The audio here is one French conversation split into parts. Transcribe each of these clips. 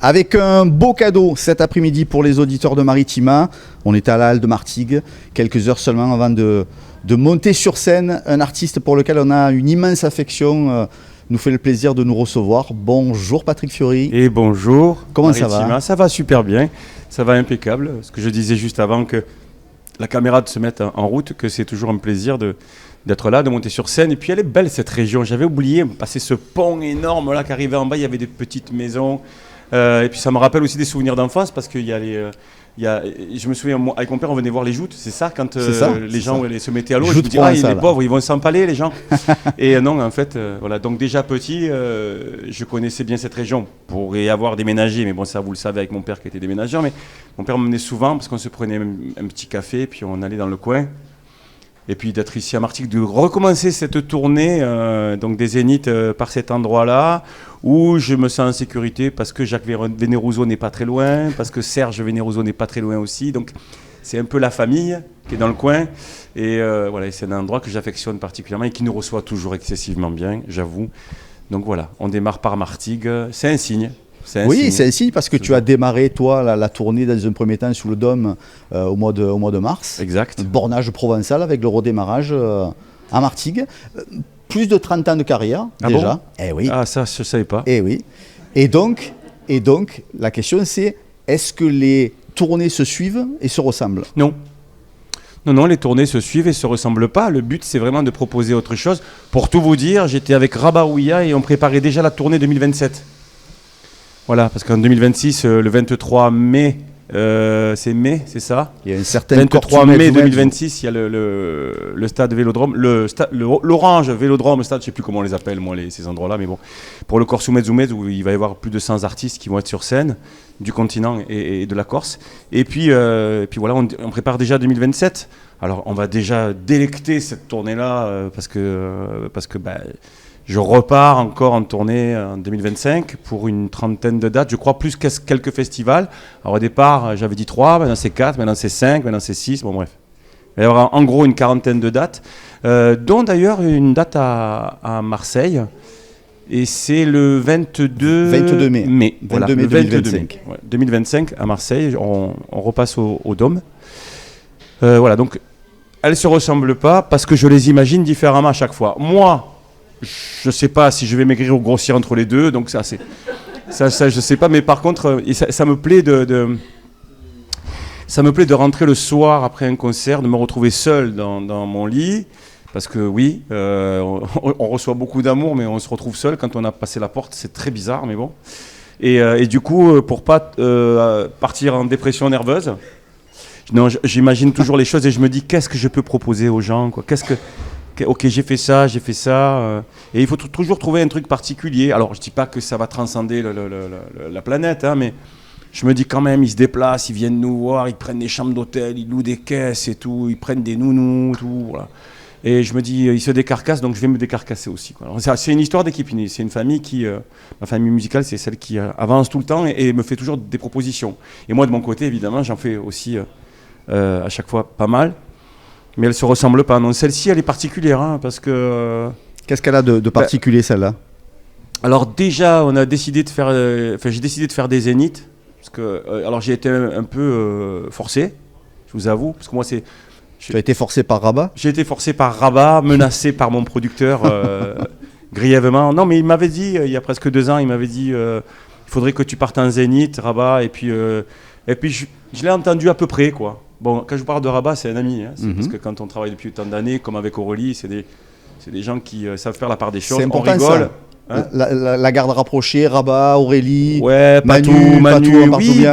Avec un beau cadeau cet après-midi pour les auditeurs de Maritima. On est à la Halle de Martigues, quelques heures seulement avant de monter sur scène. Un artiste pour lequel on a une immense affection nous fait le plaisir de nous recevoir. Bonjour Patrick Fiori. Et bonjour. Comment Maritima. Ça va? Ça va super bien, ça va impeccable. Ce que je disais juste avant, que la caméra de se mettre en route, que c'est toujours un plaisir d'être là, de monter sur scène. Et puis elle est belle cette région, j'avais oublié, passer ce pont énorme là qui arrivait en bas, il y avait des petites maisons. Et puis ça me rappelle aussi des souvenirs d'enfance parce qu'il y a je me souviens, avec mon père, on venait voir les joutes, c'est ça, quand les gens se mettaient à l'eau, je me disais, les pauvres, ils vont s'empaler, les gens. Et non, en fait, voilà. Donc déjà petit, je connaissais bien cette région pour y avoir déménagé, mais bon, ça vous le savez avec mon père qui était déménageur, mais mon père m'emmenait souvent parce qu'on se prenait un petit café, puis on allait dans le coin. Et puis d'être ici à Martigues, de recommencer cette tournée donc des Zéniths par cet endroit-là, où je me sens en sécurité parce que Jacques Vénérouzot n'est pas très loin, parce que Serge Vénérouzot n'est pas très loin aussi. Donc c'est un peu la famille qui est dans le coin. Et voilà, c'est un endroit que j'affectionne particulièrement et qui nous reçoit toujours excessivement bien, j'avoue. Donc voilà, on démarre par Martigues. C'est un signe. C'est un signe parce que tu as démarré, toi, la tournée dans un premier temps sous le Dôme au mois de mars. Exact. Bornage provençal avec le redémarrage à Martigues. Plus de 30 ans de carrière, déjà. Bon Eh oui. Ah, ça, je ne savais pas. Eh oui. Et donc, la question c'est, est-ce que les tournées se suivent et se ressemblent ? Non. Non, les tournées se suivent et ne se ressemblent pas. Le but, c'est vraiment de proposer autre chose. Pour tout vous dire, j'étais avec Rabat Ouya et on préparait déjà la tournée 2027. Voilà, parce qu'en 2026, le 23 mai, c'est ça ? Il y a une certaine 23 mai 2026, il y a le stade Vélodrome, l'Orange Vélodrome, stade, je ne sais plus comment on les appelle, moi, ces endroits-là, mais bon, pour le Corso Mezzoumez, où il va y avoir plus de 100 artistes qui vont être sur scène, du continent et de la Corse. Et puis voilà, on prépare déjà 2027. Alors, on va déjà délecter cette tournée-là, parce que je repars encore en tournée en 2025 pour une trentaine de dates, je crois plus quelques festivals. Alors au départ, j'avais dit 3, maintenant c'est 4, maintenant c'est 5, maintenant c'est 6, bon bref. Il y aura en gros une quarantaine de dates, dont d'ailleurs une date à Marseille, et c'est le 22 mai. Voilà, 22 mai 2025. Ouais, 2025 à Marseille, on repasse au Dôme. Voilà, donc elles ne se ressemblent pas parce que je les imagine différemment à chaque fois. Moi, je ne sais pas si je vais maigrir ou grossir entre les deux, donc ça je ne sais pas, mais par contre, ça me plaît ça me plaît de rentrer le soir après un concert, de me retrouver seul dans mon lit, parce que oui, on reçoit beaucoup d'amour, mais on se retrouve seul quand on a passé la porte, c'est très bizarre, mais bon. Et du coup, pour pas partir en dépression nerveuse, j'imagine toujours les choses et je me dis, qu'est-ce que je peux proposer aux gens, quoi ? Ok, j'ai fait ça, et il faut toujours trouver un truc particulier. Alors, je dis pas que ça va transcender la planète, hein, mais je me dis quand même, ils se déplacent, ils viennent nous voir, ils prennent des chambres d'hôtel, ils louent des caisses et tout, ils prennent des nounous, tout, voilà. Et je me dis, ils se décarcassent, donc je vais me décarcasser aussi, quoi. Alors, c'est une histoire d'équipe, c'est une famille ma famille musicale, c'est celle qui avance tout le temps et me fait toujours des propositions. Et moi, de mon côté, évidemment, j'en fais aussi à chaque fois pas mal. Mais elle ne se ressemble pas. Non, celle-ci, elle est particulière, hein, parce que... Qu'est-ce qu'elle a de particulier, celle-là ? Alors déjà, j'ai décidé de faire des Zéniths, parce que, alors j'ai été un peu forcé, je vous avoue, parce que moi c'est... Tu as été forcé par Rabat ? J'ai été forcé par Rabat, menacé par mon producteur, grièvement. Non, mais il m'avait dit, il y a presque 2 ans, il m'avait dit, il faudrait que tu partes en Zénith, Rabat, et puis je l'ai entendu à peu près, quoi. Bon, quand je parle de Rabat, c'est un ami, hein, parce que quand on travaille depuis autant d'années, comme avec Aurélie, c'est des gens qui savent faire la part des choses. C'est important, on rigole. Hein, la garde rapprochée, Rabat, Aurélie, ouais, Manu, oui,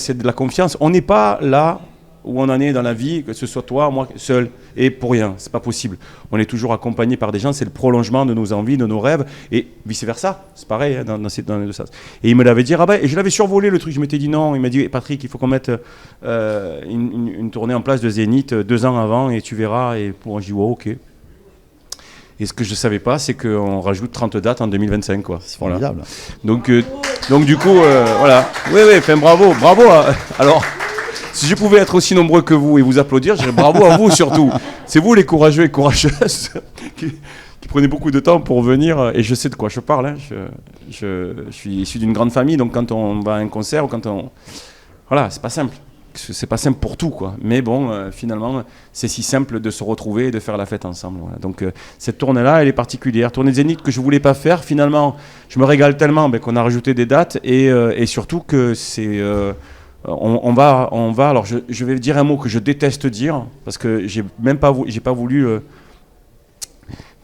c'est de la confiance. On n'est pas là où on en est dans la vie, que ce soit toi, moi, seul, et pour rien, c'est pas possible. On est toujours accompagné par des gens, c'est le prolongement de nos envies, de nos rêves, et vice-versa, c'est pareil, hein, dans les deux sens. Et il me l'avait dit, Rabat, et je l'avais survolé le truc, je m'étais dit non, il m'a dit, Patrick, il faut qu'on mette une tournée en place de Zénith 2 ans avant, et tu verras, et moi je dis, ouais, ok. Et ce que je ne savais pas, c'est qu'on rajoute 30 dates en 2025, quoi. C'est formidable. Voilà. Donc du coup, voilà. Oui, enfin, bravo. Alors... Si je pouvais être aussi nombreux que vous et vous applaudir, je dirais bravo à vous surtout. C'est vous les courageux et courageuses qui prenais beaucoup de temps pour venir, et je sais de quoi je parle. Hein. Je suis issu d'une grande famille, donc quand on va à un concert, ou quand on... Voilà, c'est pas simple. C'est pas simple pour tout, quoi. Mais bon, finalement, c'est si simple de se retrouver et de faire la fête ensemble. Voilà. Donc, cette tournée-là, elle est particulière. Tournée Zénith que je voulais pas faire, finalement, je me régale tellement qu'on a rajouté des dates et surtout que c'est... on va. Alors, je vais dire un mot que je déteste dire parce que j'ai pas voulu.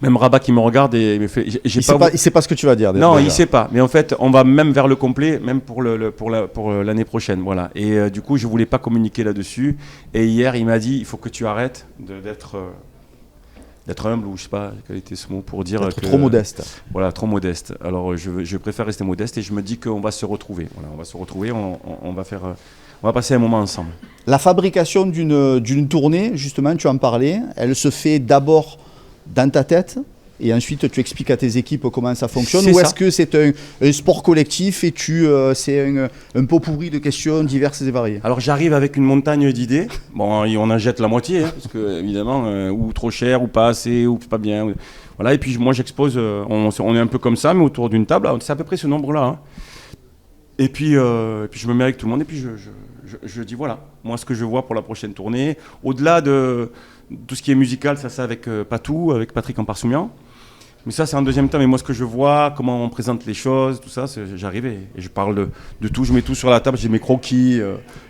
Même Rabat qui me regarde et il me fait. Il sait pas ce que tu vas dire. Non, déjà. Il sait pas. Mais en fait, on va même vers le complet, même pour l'année prochaine, voilà. Et du coup, je voulais pas communiquer là-dessus. Et hier, il m'a dit, il faut que tu arrêtes d'être humble, ou je sais pas quel était ce mot pour dire d'être trop modeste. Voilà, trop modeste. Alors, je préfère rester modeste et je me dis qu'on va se retrouver. Voilà, on va se retrouver. On va passer un moment ensemble. La fabrication d'une tournée, justement, tu en parlais, elle se fait d'abord dans ta tête et ensuite tu expliques à tes équipes comment ça fonctionne, ou est-ce que c'est un sport collectif et c'est un pot pourri de questions diverses et variées? Alors j'arrive avec une montagne d'idées, bon on en jette la moitié, hein, parce que évidemment ou trop cher, ou pas assez, ou pas bien, voilà, et puis moi j'expose, on est un peu comme ça mais autour d'une table, c'est à peu près ce nombre là, hein. Et puis je me mets avec tout le monde et puis je dis voilà, moi ce que je vois pour la prochaine tournée, au-delà de tout ce qui est musical, ça c'est avec Patou, avec Patrick Amparsoumian. Mais ça c'est en deuxième temps, mais moi ce que je vois, comment on présente les choses, tout ça, j'arrive et je parle de tout, je mets tout sur la table, j'ai mes croquis,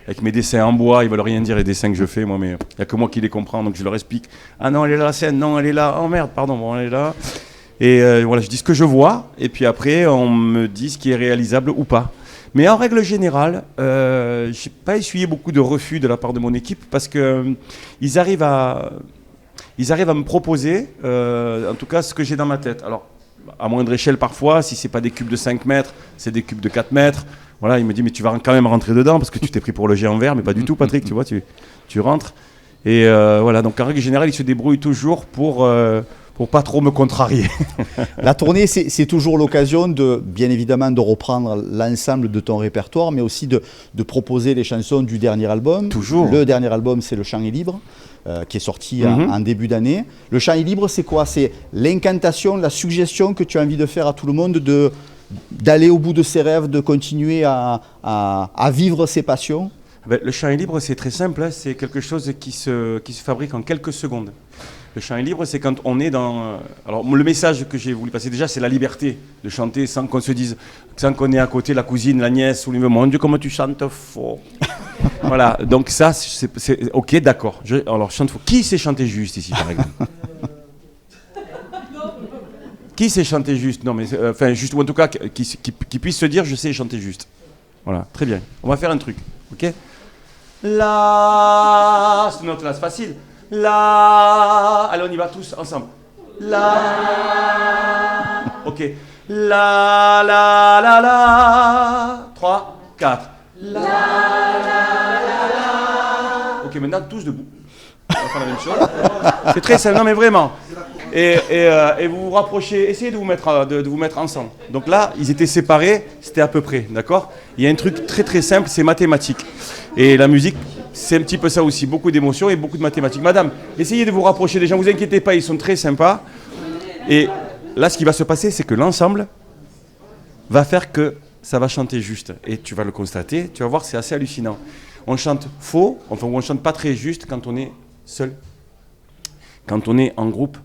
avec mes dessins en bois, ils veulent rien dire les dessins que je fais, moi, mais il n'y a que moi qui les comprends, donc je leur explique, ah non elle est là la scène, non elle est là, oh merde, pardon, bon elle est là. Et voilà, je dis ce que je vois, et puis après on me dit ce qui est réalisable ou pas. Mais en règle générale, je n'ai pas essuyé beaucoup de refus de la part de mon équipe parce qu'ils arrivent à me proposer, en tout cas, ce que j'ai dans ma tête. Alors, à moindre échelle parfois, si ce n'est pas des cubes de 5 mètres, c'est des cubes de 4 mètres. Voilà, il me dit, mais tu vas quand même rentrer dedans parce que tu t'es pris pour le géant vert, mais pas du tout, Patrick, tu vois, tu rentres. Et voilà, donc en règle générale, ils se débrouillent toujours pour pas trop me contrarier. La tournée, c'est toujours l'occasion bien évidemment, de reprendre l'ensemble de ton répertoire, mais aussi de proposer les chansons du dernier album. Toujours. Le dernier album, c'est Le Chant est libre, qui est sorti en début d'année. Le Chant est libre, c'est quoi? C'est l'incantation, la suggestion que tu as envie de faire à tout le monde d'aller au bout de ses rêves, de continuer à vivre ses passions. Le Chant est libre, c'est très simple, hein, c'est quelque chose qui se fabrique en quelques secondes. Le chant est libre, c'est quand on est dans... Alors, le message que j'ai voulu passer déjà, c'est la liberté de chanter sans qu'on se dise, sans qu'on ait à côté la cousine, la nièce, ou mon Dieu, comment tu chantes faux. Voilà, donc ça, c'est ok, d'accord. Alors, chante faux. Qui sait chanter juste ici, par exemple? Qui sait chanter juste? Non, mais enfin, juste, ou en tout cas, qui puisse se dire, je sais chanter juste. Voilà, très bien. On va faire un truc, ok? Là, cette note-là, c'est facile. La. Allez, on y va tous ensemble. La. Ok. La, la, la, la. 3, 4. La, la, la, la. Ok, maintenant tous debout. On va faire la même chose. C'est très simple, non mais vraiment. Et vous vous rapprochez, essayez de vous mettre ensemble. Donc là, ils étaient séparés, c'était à peu près, d'accord? Il y a un truc très très simple, c'est mathématique. Et la musique, c'est un petit peu ça aussi, beaucoup d'émotions et beaucoup de mathématiques. Madame, essayez de vous rapprocher des gens, vous inquiétez pas, ils sont très sympas. Et là, ce qui va se passer, c'est que l'ensemble va faire que ça va chanter juste. Et tu vas le constater, tu vas voir, c'est assez hallucinant. On chante faux, enfin, on chante pas très juste quand on est seul. Quand on est en groupe,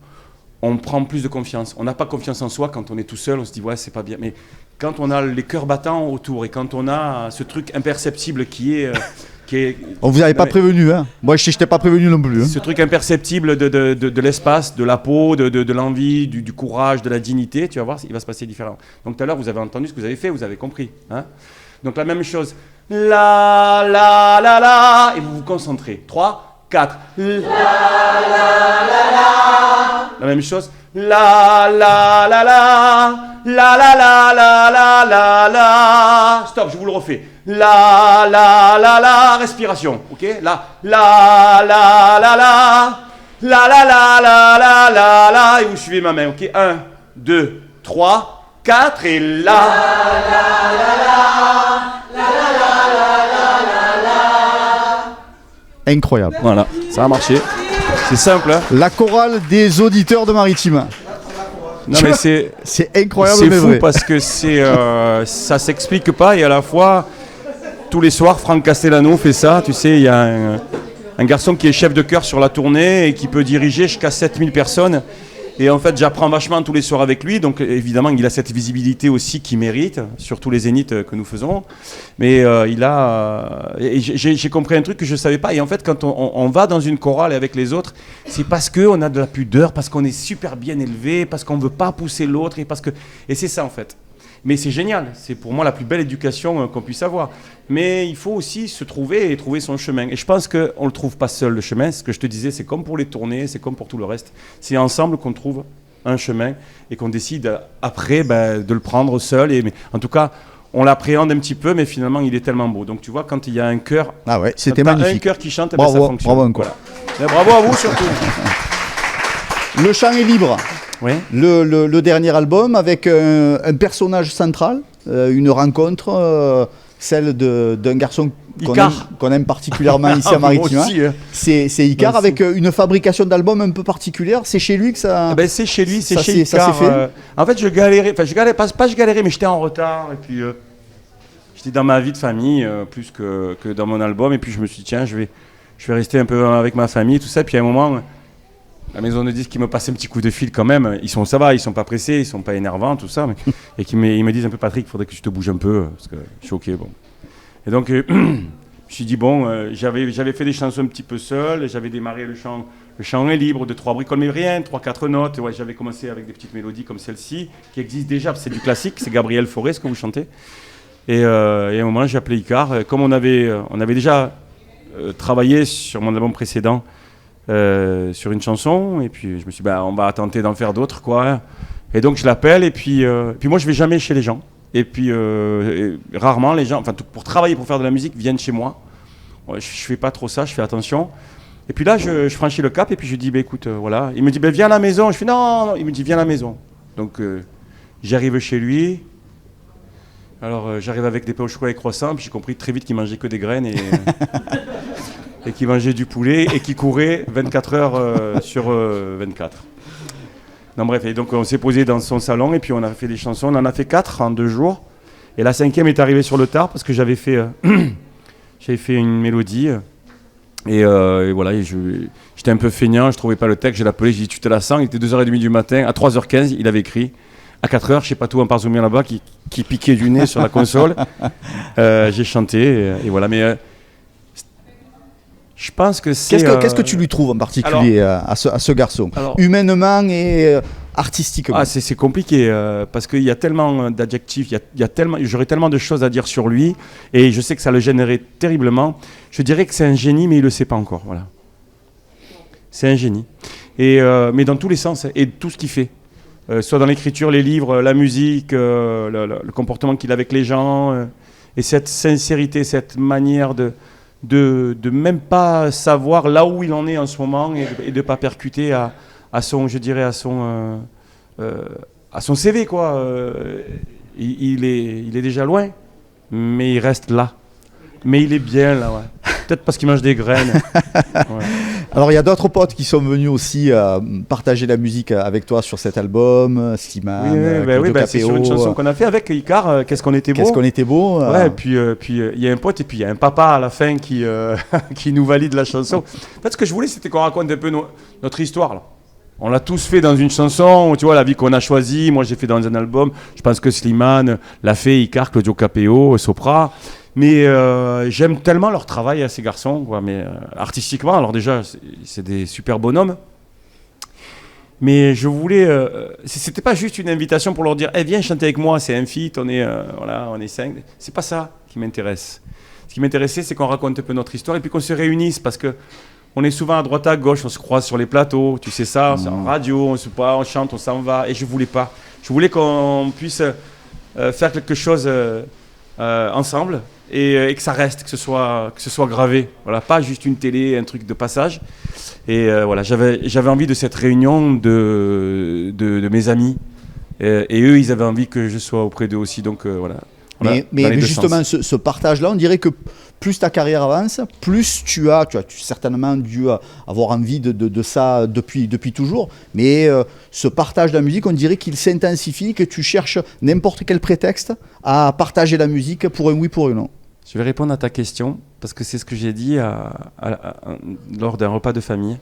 on prend plus de confiance. On n'a pas confiance en soi quand on est tout seul, on se dit ouais, c'est pas bien. Mais quand on a les cœurs battants autour et quand on a ce truc imperceptible qui est... On vous avait pas prévenu, hein? Moi je t'ai pas prévenu non plus. Hein. Ce truc imperceptible de l'espace, de la peau, de l'envie, du courage, de la dignité, tu vas voir, il va se passer différent. Donc tout à l'heure, vous avez entendu ce que vous avez fait, vous avez compris. Hein? Donc la même chose. La, la, la, la. Et vous vous concentrez. 3, 4. La, la, la, la. La même chose. La, la, la, la. La, la, la, la, la, la, la. Stop, je vous le refais. La, la, la, la. Respiration. Ok? La, la, la, la, la. La, la, la, la, la, la, la. Et vous suivez ma main. Ok? 1, 2, 3, 4. Et la. La, la, la, la. Incroyable. Voilà, ça a marché. C'est simple. Hein? La chorale des auditeurs de Maritime. Non, mais c'est incroyable, c'est mais fou vrai. parce que ça s'explique pas et à la fois, tous les soirs, Franck Castellano fait ça. Tu sais, il y a un garçon qui est chef de chœur sur la tournée et qui peut diriger jusqu'à 7000 personnes. Et en fait, j'apprends vachement tous les soirs avec lui. Donc, évidemment, il a cette visibilité aussi qu'il mérite sur tous les zéniths que nous faisons. Mais et j'ai compris un truc que je ne savais pas. Et en fait, quand on va dans une chorale avec les autres, c'est parce qu'on a de la pudeur, parce qu'on est super bien élevé, parce qu'on ne veut pas pousser l'autre. Et c'est ça, en fait. Mais c'est génial. C'est pour moi la plus belle éducation qu'on puisse avoir. Mais il faut aussi se trouver et trouver son chemin. Et je pense qu'on ne le trouve pas seul, le chemin. Ce que je te disais, c'est comme pour les tournées, c'est comme pour tout le reste. C'est ensemble qu'on trouve un chemin et qu'on décide après de le prendre seul. Mais en tout cas, on l'appréhende un petit peu, mais finalement, il est tellement beau. Donc tu vois, quand il y a un chœur, Ah ouais, c'était magnifique. Un chœur qui chante, Bravo, ça fonctionne. bravo encore. Voilà. Bravo à vous surtout. Le chant est libre. Oui. Le dernier album avec un personnage central, une rencontre, celle d'un garçon qu'on aime particulièrement ici à Maritima. Moi aussi, hein. C'est Icar Moi avec une fabrication d'album un peu particulière. C'est chez lui que ça. C'est chez lui, c'est ça chez s'est Icar. fait. En fait, je galérais, mais j'étais en retard. Et puis, j'étais dans ma vie de famille plus que dans mon album. Et puis, je me suis dit, tiens, je vais rester un peu avec ma famille, tout ça. Puis, à un moment, la maison de disques qui me passe un petit coup de fil quand même. Ça va, ils sont pas pressés, ils sont pas énervants, tout ça. Et ils me disent un peu, Patrick, il faudrait que tu te bouges un peu. Parce que je suis OK, bon. Et donc, je me suis dit, j'avais fait des chansons un petit peu seul. J'avais démarré le chant est libre de 3 bricoles, mais rien, 3-4 notes. Ouais, j'avais commencé avec des petites mélodies comme celle-ci, qui existe déjà, c'est du classique. C'est Gabriel Fauré, ce que vous chantez. Et à un moment, j'ai appelé Icar. Comme on avait déjà travaillé sur mon album précédent, sur une chanson, et puis je me suis dit, on va tenter d'en faire d'autres, quoi. Et donc je l'appelle, et puis moi je vais jamais chez les gens, et puis rarement les gens, pour travailler, pour faire de la musique, viennent chez moi. Ouais, je fais pas trop ça, je fais attention. Et puis là je franchis le cap, et puis je dis, écoute, voilà. Il me dit, viens à la maison. Je fais non, il me dit, viens à la maison. Donc j'arrive chez lui. Alors j'arrive avec des pains au chocolat et croissants, puis j'ai compris très vite qu'il mangeait que des graines et qui mangeait du poulet et qui courait 24 heures sur 24. Non, bref, et donc on s'est posé dans son salon et puis on a fait des chansons. On en a fait 4 en 2 jours. Et la 5e est arrivée sur le tard parce que j'avais fait une mélodie. Et voilà, j'étais un peu feignant, je trouvais pas le texte. J'ai appelé, j'ai dit, tu te la sens. Il était 2h30 du matin. À 3h15, il avait écrit. À 4h, je sais pas tout, un parzoumien là-bas qui piquait du nez sur la console. J'ai chanté et voilà. Mais je pense que c'est... Qu'est-ce que tu lui trouves en particulier à ce garçon, humainement et artistiquement? C'est compliqué parce qu'il y a tellement d'adjectifs, j'aurais tellement de choses à dire sur lui et je sais que ça le gênerait terriblement. Je dirais que c'est un génie, mais il ne le sait pas encore. Voilà. C'est un génie. Mais dans tous les sens et tout ce qu'il fait. Soit dans l'écriture, les livres, la musique, le comportement qu'il a avec les gens et cette sincérité, cette manière de même pas savoir là où il en est en ce moment et de pas percuter à son CV, quoi. Il est déjà loin, mais il reste là. Mais il est bien là, ouais. Peut-être parce qu'il mange des graines. Ouais. Alors il y a d'autres potes qui sont venus aussi partager la musique avec toi sur cet album, Slimane, Claudio Capéo. C'est sur une chanson qu'on a fait avec Icar, Qu'est-ce qu'on était beau. Qu'est-ce qu'on était beau. Ouais, et puis il y a un pote et puis il y a un papa à la fin qui nous valide la chanson. En fait, ce que je voulais, c'était qu'on raconte un peu notre histoire là. On l'a tous fait dans une chanson, tu vois, la vie qu'on a choisie. Moi, j'ai fait dans un album. Je pense que Slimane l'a fait, Icar, Claudio Capéo, Sopra. Mais j'aime tellement leur travail à ces garçons, quoi. Mais artistiquement, alors déjà, c'est des super bonhommes. Mais je voulais, c'était pas juste une invitation pour leur dire, viens chanter avec moi, c'est un feat, on est 5. C'est pas ça qui m'intéresse. Ce qui m'intéressait, c'est qu'on raconte un peu notre histoire et puis qu'on se réunisse parce que on est souvent à droite à gauche, on se croise sur les plateaux, tu sais ça, c'est en radio, on chante, on s'en va. Et je voulais pas. Je voulais qu'on puisse faire quelque chose ensemble. Et que ça reste, que ce soit gravé. Voilà, pas juste une télé, un truc de passage. Et voilà, j'avais envie de cette réunion de mes amis. Et eux, ils avaient envie que je sois auprès d'eux aussi. Donc voilà. Mais justement, ce partage-là, on dirait que plus ta carrière avance, plus tu as certainement dû avoir envie de ça depuis toujours. Mais ce partage de la musique, on dirait qu'il s'intensifie, que tu cherches n'importe quel prétexte à partager la musique pour un oui, pour un non. Je vais répondre à ta question, parce que c'est ce que j'ai dit lors d'un repas de famille.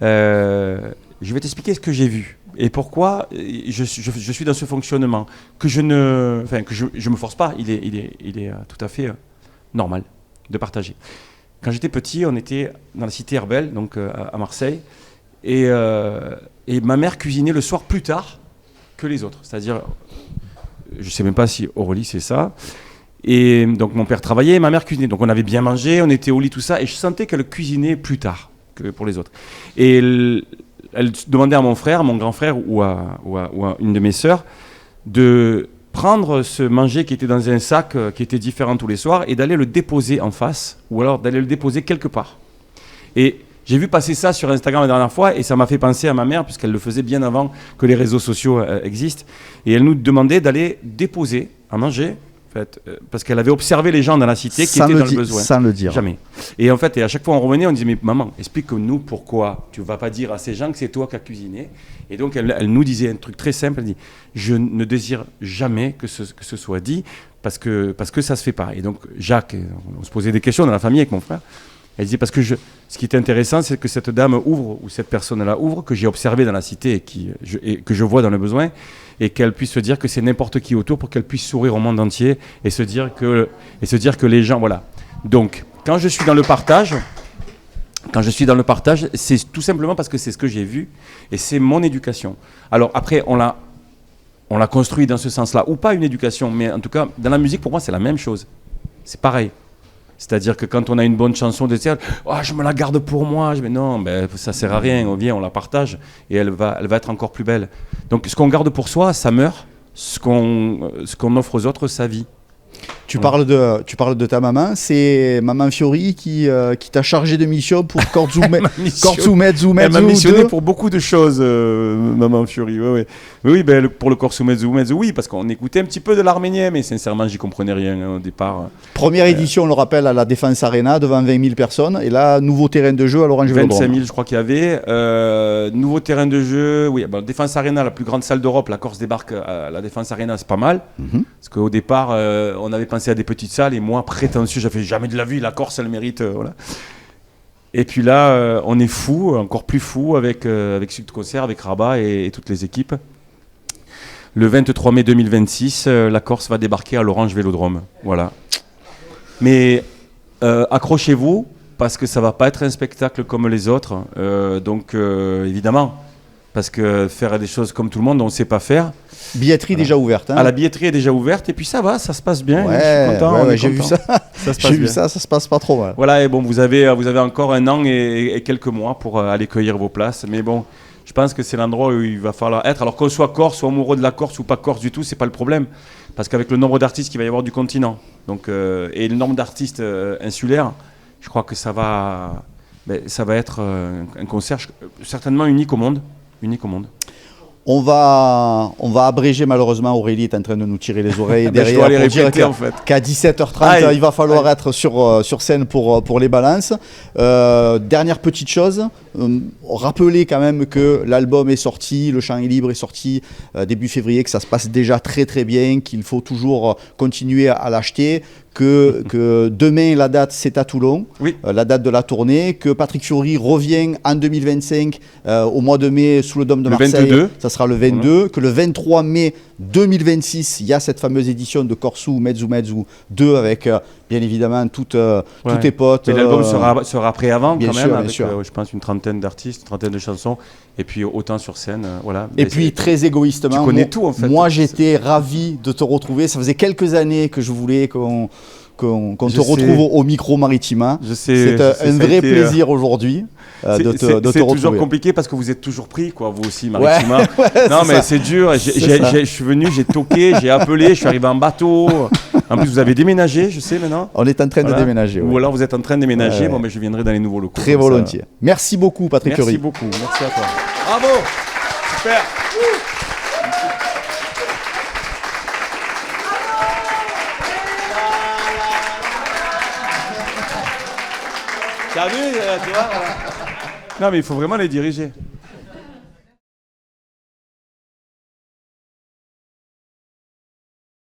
Je vais t'expliquer ce que j'ai vu et pourquoi je suis dans ce fonctionnement que je me force pas. Il est tout à fait normal de partager. Quand j'étais petit, on était dans la cité Herbel, donc à Marseille, et ma mère cuisinait le soir plus tard que les autres. C'est-à-dire, je sais même pas si Aurélie c'est ça. Et donc mon père travaillait, ma mère cuisinait. Donc on avait bien mangé, on était au lit, tout ça, et je sentais qu'elle cuisinait plus tard que pour les autres. Et elle demandait à mon frère, mon grand frère ou à une de mes sœurs de prendre ce manger qui était dans un sac qui était différent tous les soirs et d'aller le déposer en face ou alors d'aller le déposer quelque part. Et j'ai vu passer ça sur Instagram la dernière fois et ça m'a fait penser à ma mère puisqu'elle le faisait bien avant que les réseaux sociaux existent. Et elle nous demandait d'aller déposer à manger. Parce qu'elle avait observé les gens dans la cité qui étaient dans le besoin. Sans le dire. Jamais. Et en fait, à chaque fois on revenait, on disait mais maman, explique-nous pourquoi tu ne vas pas dire à ces gens que c'est toi qui as cuisiné. Et donc elle nous disait un truc très simple, elle dit je ne désire jamais que ce soit dit parce que ça se fait pas. Et donc Jacques, on se posait des questions dans la famille avec mon frère. Elle disait parce que ce qui était intéressant, c'est que cette dame ouvre, ou cette personne-là ouvre, que j'ai observé dans la cité et que je vois dans le besoin, et qu'elle puisse se dire que c'est n'importe qui autour pour qu'elle puisse sourire au monde entier et se dire que les gens, voilà. Donc, quand je suis dans le partage, c'est tout simplement parce que c'est ce que j'ai vu et c'est mon éducation. Alors après, on l'a construit dans ce sens-là, ou pas une éducation, mais en tout cas, dans la musique, pour moi, c'est la même chose. C'est pareil. C'est-à-dire que quand on a une bonne chanson de dire oh, je me la garde pour moi, mais non, ça sert à rien, on la partage et elle va être encore plus belle. Donc ce qu'on garde pour soi, ça meurt. Ce qu'on offre aux autres, ça vit. Tu parles de ta maman, c'est Maman Fiori qui t'a chargé de mission pour Corzu Mezzu. Elle m'a missionné pour beaucoup de choses, Maman Fiori. Oui, pour le Corzu Mezzu, oui, parce qu'on écoutait un petit peu de l'arménien, mais sincèrement, j'y comprenais rien au départ. Première édition, on le rappelle, à la Défense Arena, devant 20 000 personnes. Et là, nouveau terrain de jeu à l'Orange Vélodrome. 25 000, je crois qu'il y avait. Nouveau terrain de jeu, oui. Défense Arena, la plus grande salle d'Europe. La Corse débarque à la Défense Arena, c'est pas mal. Parce qu'au départ, on avait pensé à des petites salles et moi, prétentieux, j'avais jamais de la vie. La Corse, elle mérite. Voilà. Et puis là, on est fou, encore plus fou avec Suite Concert, avec Rabat et toutes les équipes. Le 23 mai 2026, la Corse va débarquer à l'Orange Vélodrome. Voilà. Mais accrochez-vous, parce que ça ne va pas être un spectacle comme les autres. Donc, évidemment, parce que faire des choses comme tout le monde, on ne sait pas faire. Billetterie déjà ouverte. Hein. La billetterie est déjà ouverte, et puis ça va, ça se passe bien. Ouais, je suis content. J'ai vu ça. Ça se passe pas trop mal. Voilà, et bon, vous avez encore un an et quelques mois pour aller cueillir vos places. Mais bon, je pense que c'est l'endroit où il va falloir être. Alors qu'on soit corse, soit amoureux de la Corse ou pas corse du tout, c'est pas le problème. Parce qu'avec le nombre d'artistes qu'il va y avoir du continent, donc, et le nombre d'artistes insulaires, je crois que ça va être un concert certainement unique au monde. On va abréger, malheureusement. Aurélie est en train de nous tirer les oreilles derrière pour dire qu'à 17h30, il va falloir être sur scène pour les balances. Dernière petite chose, rappelez quand même que l'album est sorti, le chant est libre est sorti début février, que ça se passe déjà très très bien, qu'il faut toujours continuer à l'acheter. Que demain, la date, c'est à Toulon, oui. La date de la tournée, que Patrick Fiori revient en 2025 au mois de mai sous le Dôme de Marseille. 22. Ça sera le 22, voilà. Que le 23 mai 2026, il y a cette fameuse édition de Corzu Mezzu 2 avec bien évidemment tous tes potes. Mais l'album sera prêt avant bien quand sûr, même, avec je pense une trentaine d'artistes, une trentaine de chansons, et puis autant sur scène. Voilà. Et puis très égoïstement, tu connais tout en fait. Moi j'étais ravi de te retrouver, ça faisait quelques années que je voulais qu'on te retrouve au micro Maritima. C'est un vrai plaisir aujourd'hui de te retrouver. C'est toujours compliqué parce que vous êtes toujours pris, quoi, vous aussi, Maritima. Non, mais c'est dur. Je suis venu, j'ai toqué, j'ai appelé, je suis arrivé en bateau. En plus, vous avez déménagé, je sais maintenant. On est en train de déménager. Ou alors vous êtes en train de déménager. Bon, mais je viendrai dans les nouveaux locaux. Très volontiers. Ça. Merci beaucoup, Patrick Fiori. Merci beaucoup. Merci à toi. Bravo. Super. T'as vu, tu vois, voilà. Non, mais il faut vraiment les diriger.